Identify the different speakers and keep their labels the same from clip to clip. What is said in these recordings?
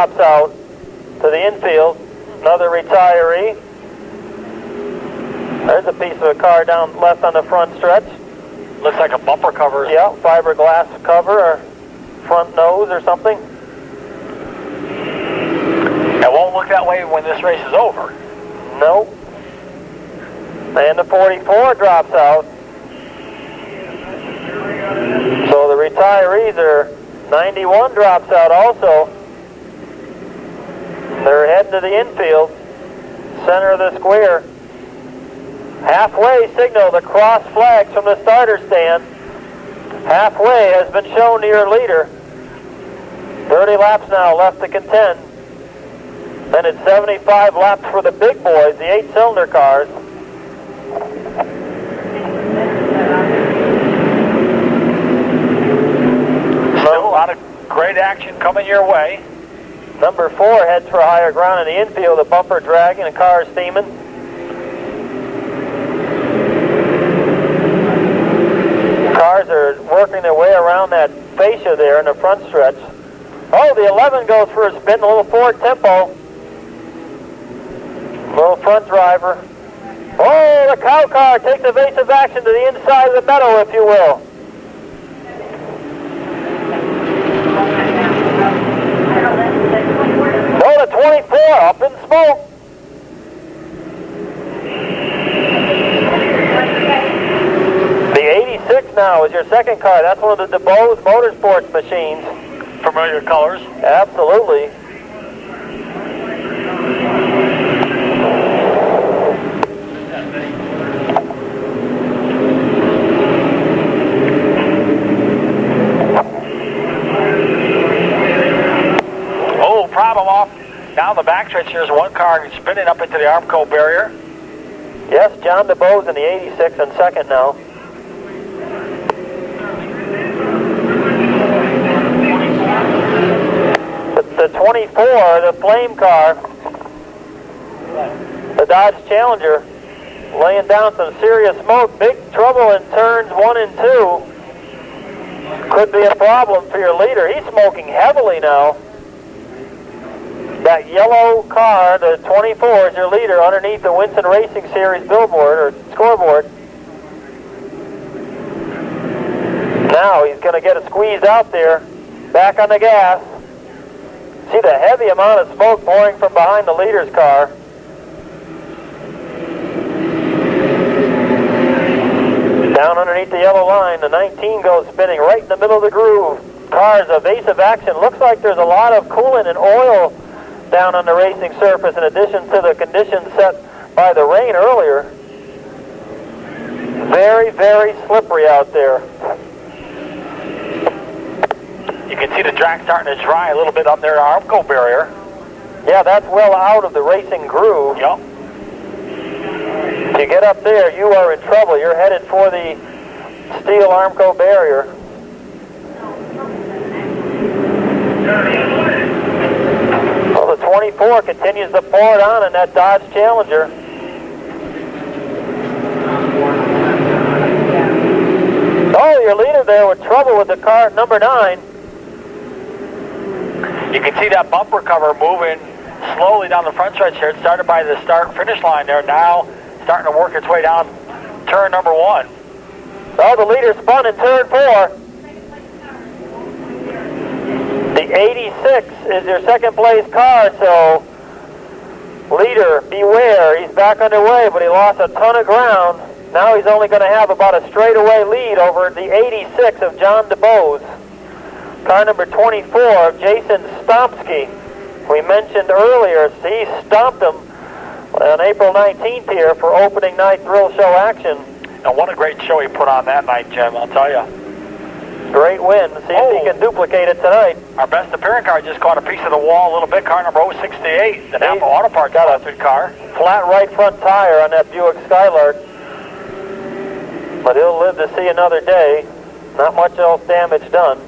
Speaker 1: drops out to the infield. Another retiree. There's a piece of a car down left on the front stretch.
Speaker 2: Looks like a bumper cover.
Speaker 1: Yeah, fiberglass cover or front nose or something.
Speaker 2: It won't look that way when this race is over.
Speaker 1: Nope. And the 44 drops out. So the retirees are 91 drops out also. They're heading to the infield, center of the square. Halfway signal, the cross flags from the starter stand. Halfway has been shown to your leader. 30 laps now left to contend. Then it's 75 laps for the big boys, the 8-cylinder cars.
Speaker 2: Still a lot of great action coming your way.
Speaker 1: Number 4 heads for higher ground in the infield, the bumper dragging, the car is steaming. Cars are working their way around that fascia there in the front stretch. Oh, the 11 goes for a spin, a little Ford Tempo. Little front driver. Oh, the cow car takes evasive action to the inside of the meadow, if you will. Oh, the 24 up in smoke. The 86 now is your second car. That's one of the DeBose Motorsports machines.
Speaker 2: Familiar colors.
Speaker 1: Absolutely.
Speaker 2: Oh, problem off. Down the backstretch, there's one car spinning up into the Armco barrier.
Speaker 1: Yes, John DeBose in the 86 and second now. The 24, the flame car, the Dodge Challenger, laying down some serious smoke. Big trouble in turns 1 and 2. Could be a problem for your leader. He's smoking heavily now. That yellow car, the 24, is your leader underneath the Winston Racing Series billboard or scoreboard. Now he's going to get a squeeze out there. Back on the gas. See the heavy amount of smoke pouring from behind the leader's car. Down underneath the yellow line, the 19 goes spinning right in the middle of the groove. Car's evasive action. Looks like there's a lot of coolant and oil down on the racing surface in addition to the conditions set by the rain earlier. Very, very slippery out there.
Speaker 2: You can see the track starting to dry a little bit up there, Armco barrier.
Speaker 1: Yeah, that's well out of the racing groove.
Speaker 2: Yep.
Speaker 1: If you get up there, you are in trouble. You're headed for the steel Armco barrier. Well, the 24 continues to pour it on in that Dodge Challenger. Oh, your leader there with trouble with the car at number 9.
Speaker 2: You can see that bumper cover moving slowly down the front stretch here. It started by the start-finish line there. Now starting to work its way down turn number 1.
Speaker 1: Oh, the leader spun in turn 4. The 86 is your second place car, so leader, beware. He's back underway, but he lost a ton of ground. Now he's only going to have about a straightaway lead over the 86 of John DeBose. Car number 24 of Jason Stompsky. We mentioned earlier, he stomped him on April 19th here for opening night thrill show action.
Speaker 2: And what a great show he put on that night, Jim, I'll tell you.
Speaker 1: Great win. See if he can duplicate it tonight.
Speaker 2: Our best appearing car just caught a piece of the wall a little bit. Car number 068, the Napa Auto Parts got a car.
Speaker 1: Flat right front tire on that Buick Skylark. But he'll live to see another day. Not much else damage done.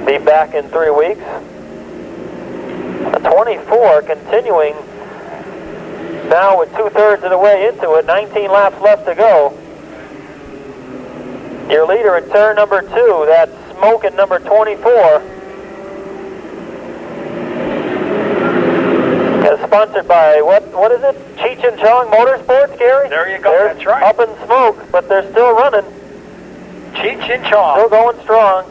Speaker 1: Be back in 3 weeks. The 24 continuing now with 2/3 of the way into it. 19 laps left to go. Your leader in turn number 2, that smoking number 24. Sponsored by, what is it? Cheech and Chong Motorsports, Gary?
Speaker 2: There you go,
Speaker 1: They're
Speaker 2: that's right.
Speaker 1: up in smoke, but they're still running.
Speaker 2: Cheech and Chong.
Speaker 1: Still going strong.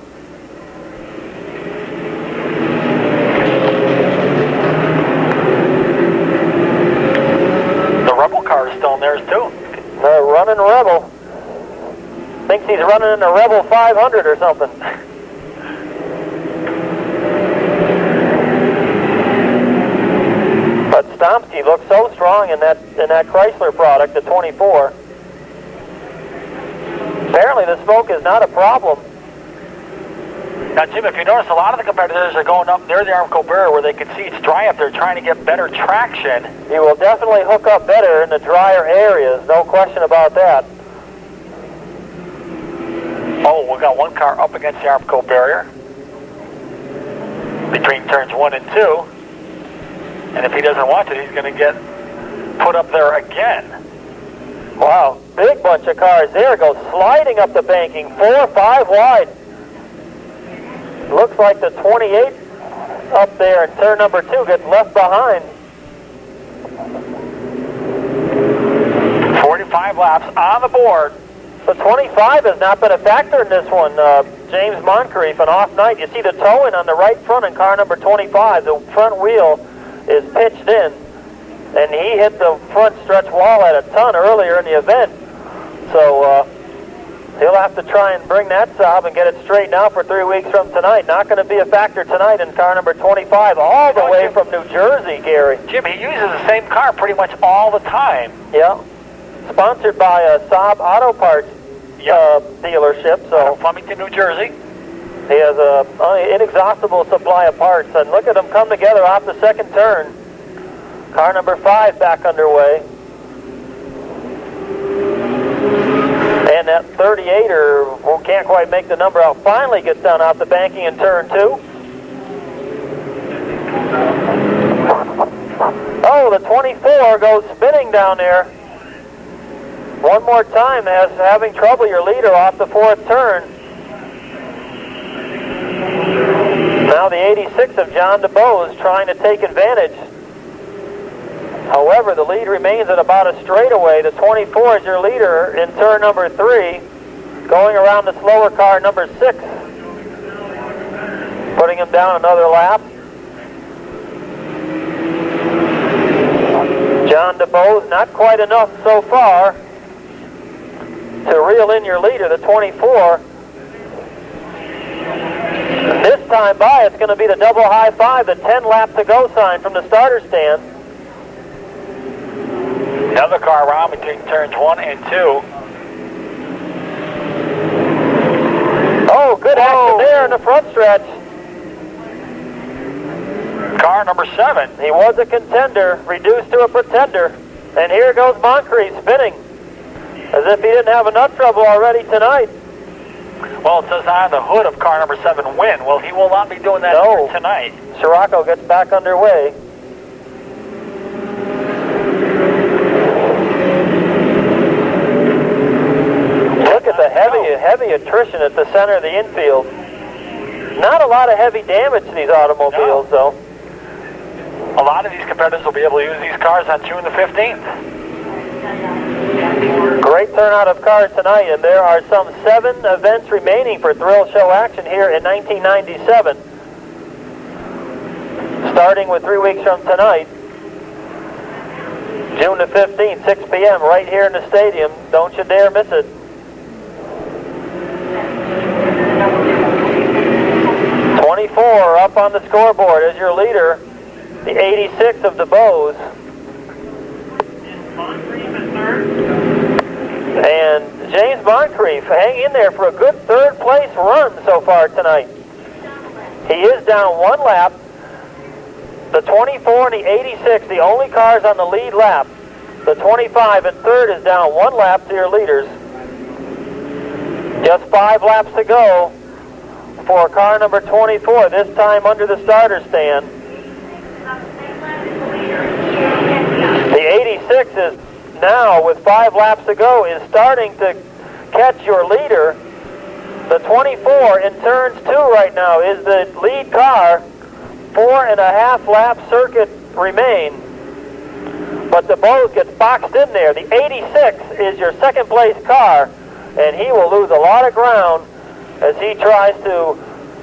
Speaker 2: The Rebel car is still in theirs too.
Speaker 1: The running Rebel. Thinks he's running in a Rebel 500 or something. But Stomsky looks so strong in that Chrysler product, the 24. Apparently the smoke is not a problem.
Speaker 2: Now, Jim, if you notice, a lot of the competitors are going up near the Armco barrier where they can see it's dry up there, trying to get better traction.
Speaker 1: He will definitely hook up better in the drier areas, no question about that.
Speaker 2: Oh, we got one car up against the Armco barrier between turns 1 and 2. And if he doesn't watch it, he's going to get put up there again.
Speaker 1: Wow, big bunch of cars there. Goes sliding up the banking, 4 or 5 wide. Looks like the 28 up there in turn number 2 gets left behind.
Speaker 2: 45 laps on the board.
Speaker 1: The 25 has not been a factor in this one. James Moncrief, an off night. You see the towing on the right front in car number 25. The front wheel is pitched in, and he hit the front stretch wall at a ton earlier in the event. So he'll have to try and bring that job and get it straightened out for 3 weeks from tonight. Not going to be a factor tonight in car number 25, all the way from New Jersey, Gary.
Speaker 2: Jim, he uses the same car pretty much all the time.
Speaker 1: Yeah. Sponsored by a Saab Auto Parts dealership. So
Speaker 2: Flemington, New Jersey.
Speaker 1: He has an inexhaustible supply of parts. And look at them come together off the second turn. Car number 5 back underway. And that 38er, who can't quite make the number out, finally gets down off the banking in turn 2. Oh, the 24 goes spinning down there. One more time, having trouble, your leader off the 4th turn. Now the 86 of John DeBose trying to take advantage. However, the lead remains at about a straightaway. The 24 is your leader in turn number 3, going around the slower car number 6, putting him down another lap. John DeBose, not quite enough so far to reel in your leader, the 24. And this time by, it's going to be the double high five, the 10 lap to go sign from the starter stand.
Speaker 2: Another car around between turns 1 and 2.
Speaker 1: Oh, good action there in the front stretch.
Speaker 2: Car number 7.
Speaker 1: He was a contender, reduced to a pretender. And here goes Moncrief spinning, as if he didn't have enough trouble already tonight.
Speaker 2: Well, it says on the hood of car number 7, win. Well, he will not be doing that here tonight.
Speaker 1: Scirocco gets back underway. Look at the heavy attrition at the center of the infield. Not a lot of heavy damage to these automobiles, though.
Speaker 2: A lot of these competitors will be able to use these cars on June the 15th.
Speaker 1: Great turnout of cars tonight, and there are some 7 events remaining for thrill show action here in 1997. Starting with 3 weeks from tonight, June the 15th, 6 p.m., right here in the stadium. Don't you dare miss it. 24 up on the scoreboard as your leader, the 86 of DeBose. And James Moncrief hang in there for a good 3rd place run so far tonight. He is down 1 lap. The 24 and the 86, the only cars on the lead lap. The 25 and 3rd is down 1 lap to your leaders. Just 5 laps to go for car number 24, this time under the starter stand. The 86 is now, with 5 laps to go, is starting to catch your leader. The 24 in turns 2 right now is the lead car. 4.5 lap circuit remain. but DeBose gets boxed in there. The 86 is your second place car, and he will lose a lot of ground as he tries to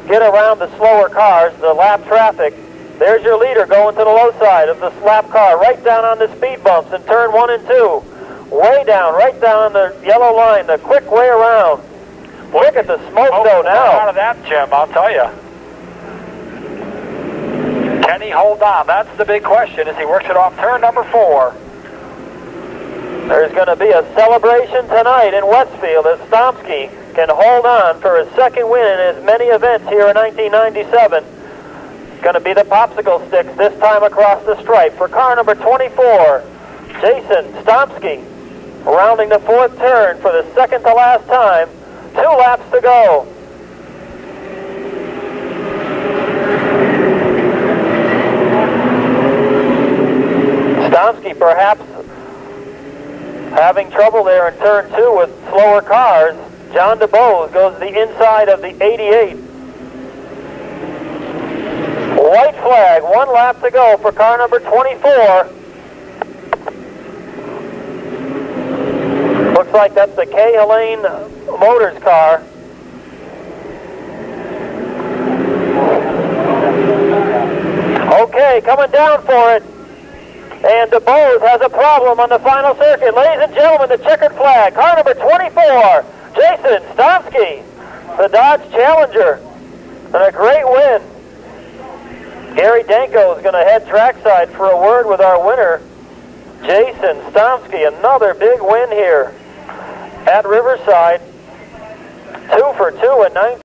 Speaker 1: get around the slower cars, the lap traffic. There's your leader going to the low side of the lap car, right down on the speed bumps in turn 1 and 2. Way down, right down on the yellow line, the quick way around. Look at the smoke though now.
Speaker 2: Out of that, Jim, I'll tell you. Can he hold on? That's the big question as he works it off turn number 4.
Speaker 1: There's going to be a celebration tonight in Westfield as Stomsky can hold on for his second win in as many events here in 1997. It's going to be the popsicle sticks this time across the stripe for car number 24. Jason Stomsky rounding the 4th turn for the second to last time. 2 laps to go. Stomsky perhaps having trouble there in turn 2 with slower cars. John DeBose goes to the inside of the 88. White flag, 1 lap to go for car number 24. Looks like that's the Kay Helene Motors car. Okay, coming down for it. And DeBose has a problem on the final circuit. Ladies and gentlemen, the checkered flag. Car number 24, Jason Stomsky, the Dodge Challenger. And a great win. Gary Danko is going to head trackside for a word with our winner, Jason Stomsky. Another big win here at Riverside. 2 for 2 at 19.